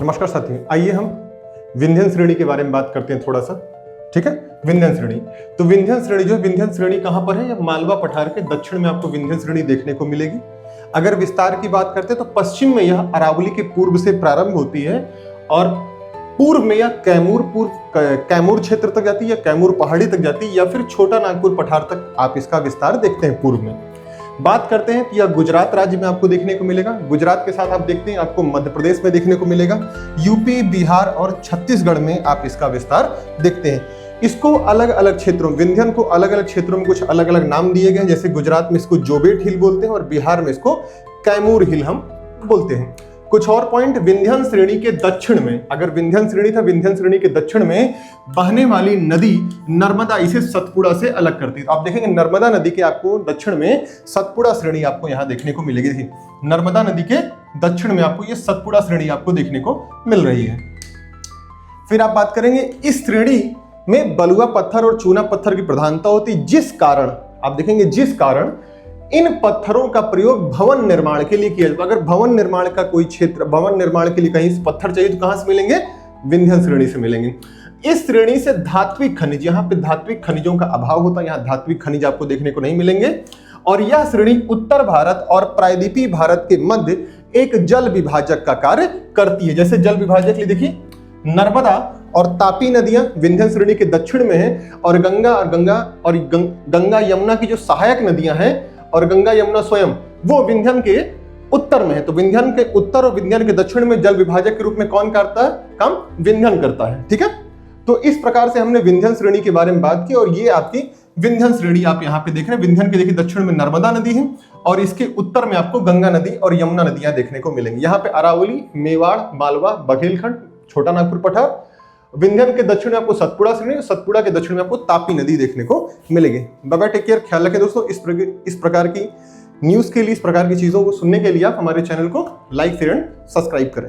नमस्कार साथियों, आइए हम विंध्यन श्रेणी के बारे में बात करते हैं थोड़ा सा। ठीक है, विंध्यन श्रेणी। तो विंध्यन श्रेणी जो है, विंध्यन श्रेणी कहां पर है? या मालवा पठार के दक्षिण में आपको विंध्यन श्रेणी देखने को मिलेगी। अगर विस्तार की बात करते हैं तो पश्चिम में यह अरावली के पूर्व से प्रारंभ होती है और पूर्व में यह कैमूर क्षेत्र तक जाती है या कैमूर पहाड़ी तक जाती है या फिर छोटा नागपुर पठार तक आप इसका विस्तार देखते हैं पूर्व में। बात करते हैं कि यह गुजरात राज्य में आपको देखने को मिलेगा। गुजरात के साथ आप देखते हैं आपको मध्य प्रदेश में देखने को मिलेगा, यूपी, बिहार और छत्तीसगढ़ में आप इसका विस्तार देखते हैं। इसको अलग अलग क्षेत्रों, विंध्यन को अलग अलग क्षेत्रों में कुछ अलग अलग नाम दिए गए। जैसे गुजरात में इसको जोबेट हिल बोलते हैं और बिहार में इसको कैमूर हिल हम बोलते हैं। कुछ और पॉइंट, विंध्यन श्रेणी के दक्षिण में, अगर विंध्यन श्रेणी था, विंध्यन श्रेणी के दक्षिण में बहने वाली नदी नर्मदा इसे सतपुड़ा से अलग करती है। तो आप देखेंगे नर्मदा नदी के आपको दक्षिण में सतपुड़ा श्रेणी आपको यहां देखने को मिलेगी। नर्मदा नदी के दक्षिण में आपको ये सतपुड़ा श्रेणी आपको देखने को मिल रही है। फिर आप बात करेंगे इस श्रेणी में बलुआ पत्थर और चूना पत्थर की प्रधानता होती, जिस कारण आप देखेंगे जिस कारण इन पत्थरों का प्रयोग भवन निर्माण के लिए किया जाता है। अगर भवन निर्माण का कोई क्षेत्र, भवन निर्माण के लिए कहीं पत्थर चाहिए तो कहां से मिलेंगे? विंध्यन श्रेणी से मिलेंगे। इस श्रेणी से धात्विक खनिज, यहाँ पे धात्विक खनिजों का अभाव होता है, यहाँ धात्विक खनिज आपको देखने को नहीं मिलेंगे। और यह श्रेणी उत्तर भारत और प्रायद्वीपीय भारत के मध्य एक जल विभाजक का कार्य करती है। जैसे जल विभाजक के लिए देखिए, नर्मदा और तापी नदियां विंध्यन श्रेणी के दक्षिण में है और गंगा यमुना की जो सहायक नदियां हैं और गंगा यमुना स्वयं वो विंध्यन के उत्तर में है। तो विंध्यन के उत्तर और विंध्यन के दक्षिण में जल विभाजक के रूप में कौन करता है काम? विंध्यन करता है। ठीक है, तो इस प्रकार से हमने विंध्यन श्रेणी के बारे में बात की और ये आपकी विंध्यन श्रेणी आप यहाँ पे देख रहे हैं। विंध्यन के देखिए दक्षिण में नर्मदा नदी है और इसके उत्तर में आपको गंगा नदी और यमुना नदियां देखने को मिलेंगी। यहाँ पे अरावली, मेवाड़, मालवा, बघेलखंड, छोटा नागपुर पठार। विंध्यन के दक्षिण में आपको सतपुड़ा श्रेणी, सतपुड़ा के दक्षिण में आपको तापी नदी देखने को मिलेगी। बाय बाय, टेक केयर, ख्याल रखें दोस्तों। इस प्रकार की न्यूज के लिए, इस प्रकार की चीजों को सुनने के लिए आप हमारे चैनल को लाइक, शेयर एंड सब्सक्राइब करें।